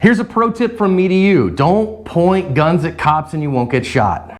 Here's a pro tip from me to you. Don't point guns at cops and you won't get shot.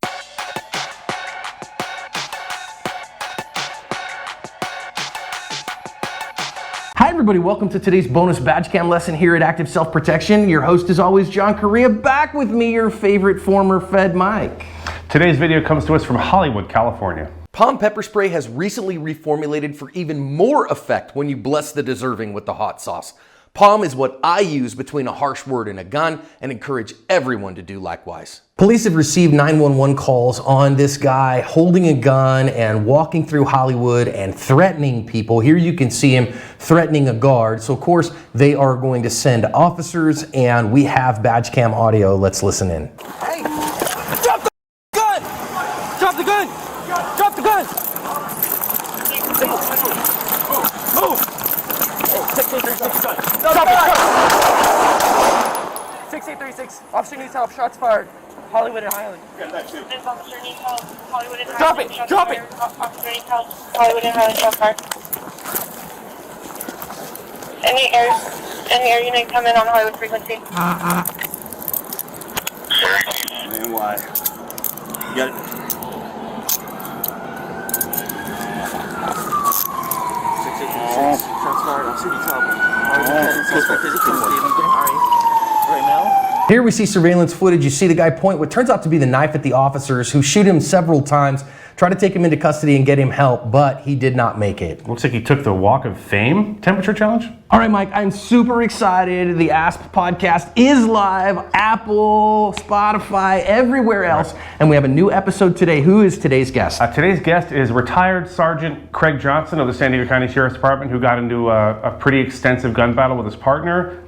Hi everybody, welcome to today's bonus badge cam lesson here at Active Self Protection. Your host is always John Correa, back with me, your favorite former Fed Mike. Today's video comes to us from Hollywood, California. Palm pepper spray has recently reformulated for even more effect when you bless the deserving with the hot sauce. Palm is what I use between a harsh word and a gun and encourage everyone to do likewise. Police have received 911 calls on this guy holding a gun and walking through Hollywood and threatening people. Here you can see him threatening a guard. So of course they are going to send officers, and we have badge cam audio. Let's listen in. Hey, drop the gun! Drop the gun! Drop the gun! Move! 6836 gun. Drop the gun! 6836. Officer needs help. Shots fired. Hollywood and Highland. Got that too. Officer needs help. Hollywood and Drop Highland. it! Drop it! Officer needs help. Hollywood and Highland. Shots fired. Any air unit come in on Hollywood frequency? And why? You got it. Shots fired. Officer needs help. Suspect is right now. Here we see surveillance footage. You see the guy point what turns out to be the knife at the officers, who shoot him several times, try to take him into custody and get him help, but he did not make it. Looks like he took the Walk of Fame temperature challenge. All right, Mike, I'm super excited. The ASP podcast is live, Apple, Spotify, everywhere else. And we have a new episode today. Who is today's guest? Today's guest is retired Sergeant Craig Johnson of the San Diego County Sheriff's Department, who got into a pretty extensive gun battle with his partner.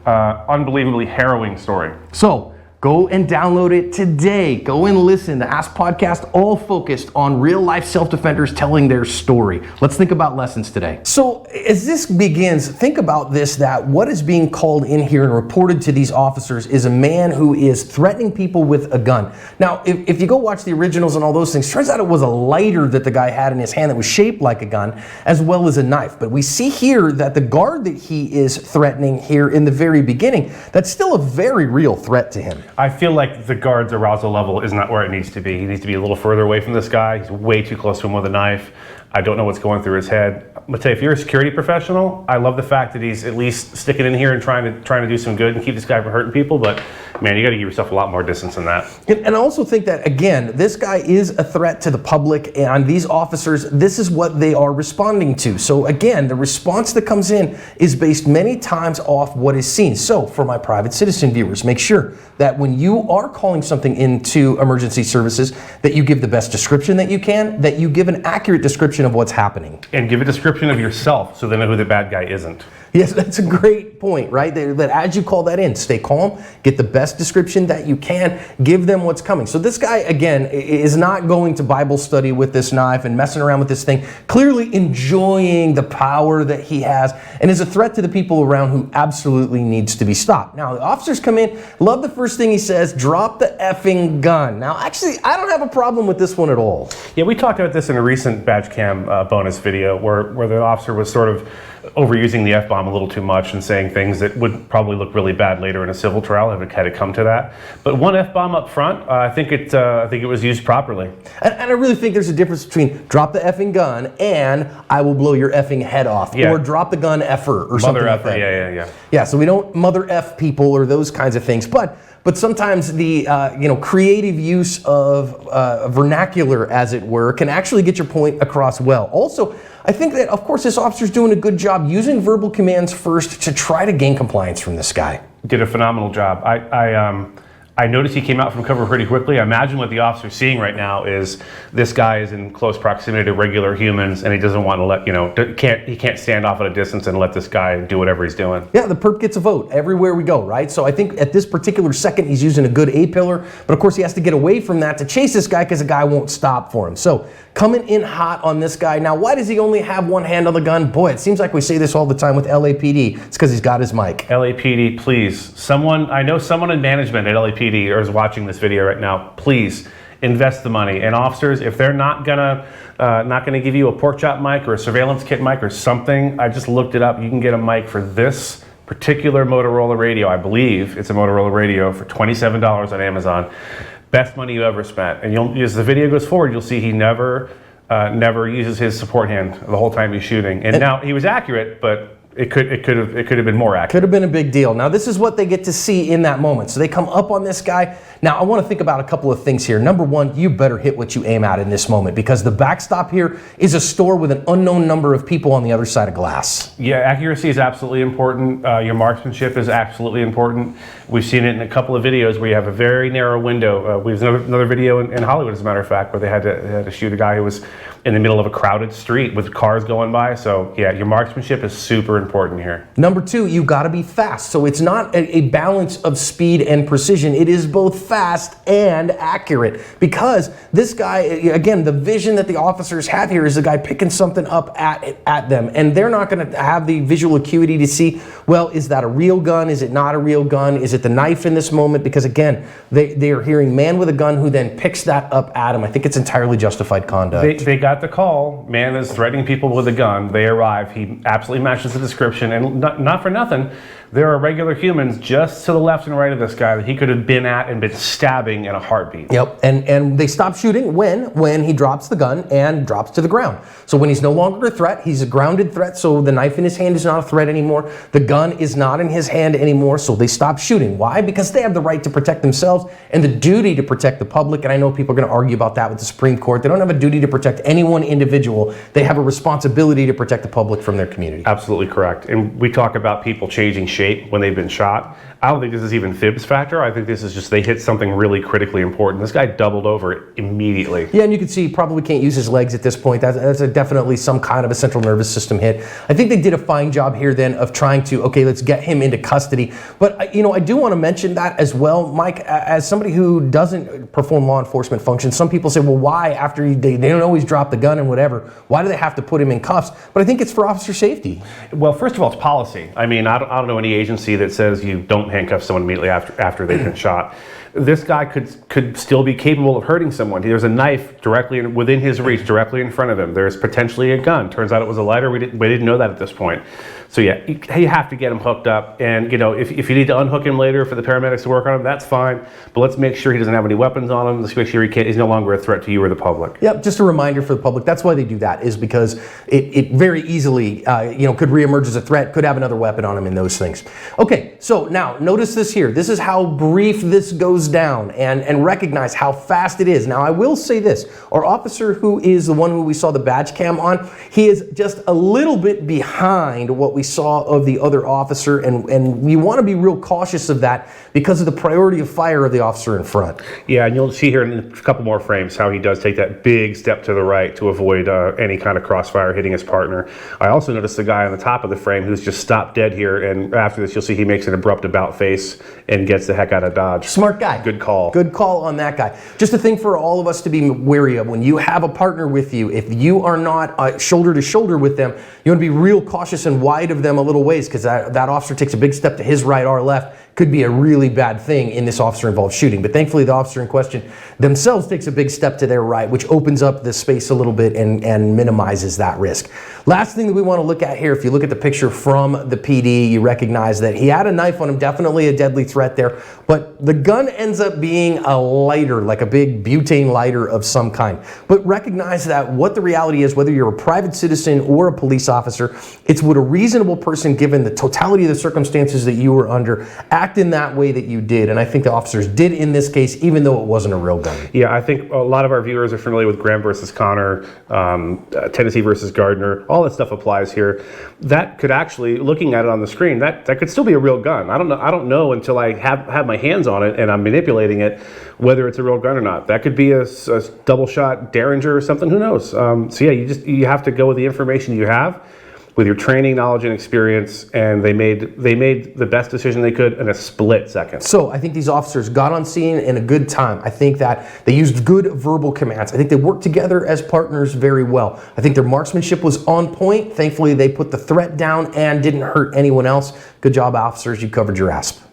Unbelievably harrowing story. So go and download it today. Go and listen. The ASP podcast, all focused on real life self-defenders telling their story. Let's think about lessons today. So as this begins, think about this, that what is being called in here and reported to these officers is a man who is threatening people with a gun. Now, if you go watch the originals and all those things, turns out it was a lighter that the guy had in his hand that was shaped like a gun, as well as a knife. But we see here that the guard that he is threatening here in the very beginning, that's still a very real threat to him. I feel like the guard's arousal level is not where it needs to be. He needs to be a little further away from this guy. He's way too close to him with a knife. I don't know what's going through his head. I'm gonna tell you, if you're a security professional, I love the fact that he's at least sticking in here and trying to do some good and keep this guy from hurting people. But man, you got to give yourself a lot more distance than that. And I also think that, again, this guy is a threat to the public, and these officers, this is what they are responding to. So again, the response that comes in is based many times off what is seen. So for my private citizen viewers, make sure that when you are calling something into emergency services, that you give the best description that you can, that you give an accurate description of what's happening. And give a description of yourself so they know who the bad guy isn't. Yes, that's a great point, right? That as you call that in, stay calm, get the best description that you can, give them what's coming. So this guy, again, is not going to Bible study with this knife and messing around with this thing, clearly enjoying the power that he has, and is a threat to the people around who absolutely needs to be stopped. Now, the officers come in, love the first thing he says, drop the effing gun. Now, actually, I don't have a problem with this one at all. Yeah, we talked about this in a recent badge cam bonus video where the officer was sort of overusing the F-bomb a little too much and saying things that would probably look really bad later in a civil trial if it had to come to that. But one F-bomb up front, I think it was used properly. And I really think there's a difference between drop the effing gun and I will blow your effing head off, yeah, or drop the gun effer or something like that. Yeah. Yeah, so we don't mother F people or those kinds of things, but sometimes the creative use of vernacular, as it were, can actually get your point across well. Also, I think that, of course, this officer's doing a good job using verbal commands first to try to gain compliance from this guy. Did a phenomenal job. I noticed he came out from cover pretty quickly. I imagine what the officer's seeing right now is this guy is in close proximity to regular humans, and he doesn't want to let, he can't stand off at a distance and let this guy do whatever he's doing. Yeah, the perp gets a vote everywhere we go, right? So I think at this particular second, he's using a good A-pillar, but of course he has to get away from that to chase this guy because the guy won't stop for him. So coming in hot on this guy. Now, why does he only have one hand on the gun? Boy, it seems like we say this all the time with LAPD. It's because he's got his mic. LAPD, please. I know someone in management at LAPD is watching this video right now. Please invest the money. And officers, if they're not gonna give you a pork chop mic or a surveillance kit mic or something, I just looked it up. You can get a mic for this particular Motorola radio, I believe it's a Motorola radio, for $27 on Amazon. Best money you ever spent. And as the video goes forward, you'll see he never uses his support hand the whole time he's shooting. And now he was accurate, but it could have been more accurate. Could have been a big deal. Now this is what they get to see in that moment. So they come up on this guy. Now I want to think about a couple of things here. Number one, you better hit what you aim at in this moment, because the backstop here is a store with an unknown number of people on the other side of glass. Yeah, accuracy is absolutely important. Your marksmanship is absolutely important. We've seen it in a couple of videos where you have a very narrow window. We have another video in Hollywood, as a matter of fact, where they had to shoot a guy who was in the middle of a crowded street with cars going by. So yeah, your marksmanship is super important here. Number two, you got to be fast. So it's not a balance of speed and precision. It is both fast and accurate, because this guy, again, the vision that the officers have here is the guy picking something up at them, and they're not going to have the visual acuity to see, well, is that a real gun? Is it not a real gun? Is it the knife in this moment? Because again, they are hearing man with a gun who then picks that up at him. I think it's entirely justified conduct. They got the call. Man is threatening people with a gun. They arrive. He absolutely matches the description, and not for nothing, there are regular humans just to the left and right of this guy that he could have been at and been stabbing in a heartbeat. Yep, and they stop shooting when he drops the gun and drops to the ground. So when he's no longer a threat, he's a grounded threat, so the knife in his hand is not a threat anymore. The gun is not in his hand anymore, so they stop shooting. Why? Because they have the right to protect themselves and the duty to protect the public, and I know people are going to argue about that with the Supreme Court. They don't have a duty to protect any one individual. They have a responsibility to protect the public from their community. Absolutely correct. And we talk about people changing shape when they've been shot. I don't think this is even fibs factor. I think this is just they hit something really critically important. This guy doubled over immediately. Yeah, and you can see he probably can't use his legs at this point. That's definitely some kind of a central nervous system hit. I think they did a fine job here then of trying to, okay, let's get him into custody. But, I do want to mention that as well, Mike, as somebody who doesn't perform law enforcement functions, some people say, well, why, after they don't always drop the gun and whatever, why do they have to put him in cuffs? But I think it's for officer safety. Well, first of all, it's policy. I mean, I don't know any agency that says you don't handcuff someone immediately after they've been shot. This guy could still be capable of hurting someone. There's a knife directly within his reach, directly in front of him. There's potentially a gun. Turns out it was a lighter. We didn't know that at this point. So yeah, you have to get him hooked up. And if you need to unhook him later for the paramedics to work on him, that's fine. But let's make sure he doesn't have any weapons on him. Let's make sure he's no longer a threat to you or the public. Yep, just a reminder for the public. That's why they do that, is because it very easily could reemerge as a threat, could have another weapon on him and those things. Okay, so now notice this here. This is how brief this goes down, and recognize how fast it is. Now I will say this, our officer, who is the one who we saw the badge cam on, he is just a little bit behind what we saw of the other officer, and we want to be real cautious of that because of the priority of fire of the officer in front. Yeah, and you'll see here in a couple more frames how he does take that big step to the right to avoid any kind of crossfire hitting his partner. I also noticed the guy on the top of the frame who's just stopped dead here, and after this you'll see he makes an abrupt about face and gets the heck out of Dodge. Smart guy. Good call. Good call on that guy. Just a thing for all of us to be wary of. When you have a partner with you, if you are not shoulder to shoulder with them, you want to be real cautious and wide of them a little ways, because that officer takes a big step to his right or left. Could be a really bad thing in this officer-involved shooting. But thankfully, the officer in question themselves takes a big step to their right, which opens up the space a little bit and minimizes that risk. Last thing that we want to look at here, if you look at the picture from the PD, you recognize that he had a knife on him, definitely a deadly threat there, but the gun ends up being a lighter, like a big butane lighter of some kind. But recognize that what the reality is, whether you're a private citizen or a police officer, it's what a reasonable person, given the totality of the circumstances that you were under, act in that way that you did. And I think the officers did in this case, even though it wasn't a real gun. Yeah, I think a lot of our viewers are familiar with Graham versus Connor, Tennessee versus Gardner. All that stuff applies here. That could actually, looking at it on the screen, that could still be a real gun. I don't know until I have my hands on it and I'm manipulating it whether it's a real gun or not. That could be a double shot Derringer or something. Who knows? So yeah, you have to go with the information you have, with your training, knowledge, and experience, and they made the best decision they could in a split second. So I think these officers got on scene in a good time. I think that they used good verbal commands. I think they worked together as partners very well. I think their marksmanship was on point. Thankfully, they put the threat down and didn't hurt anyone else. Good job, officers. You covered your ass.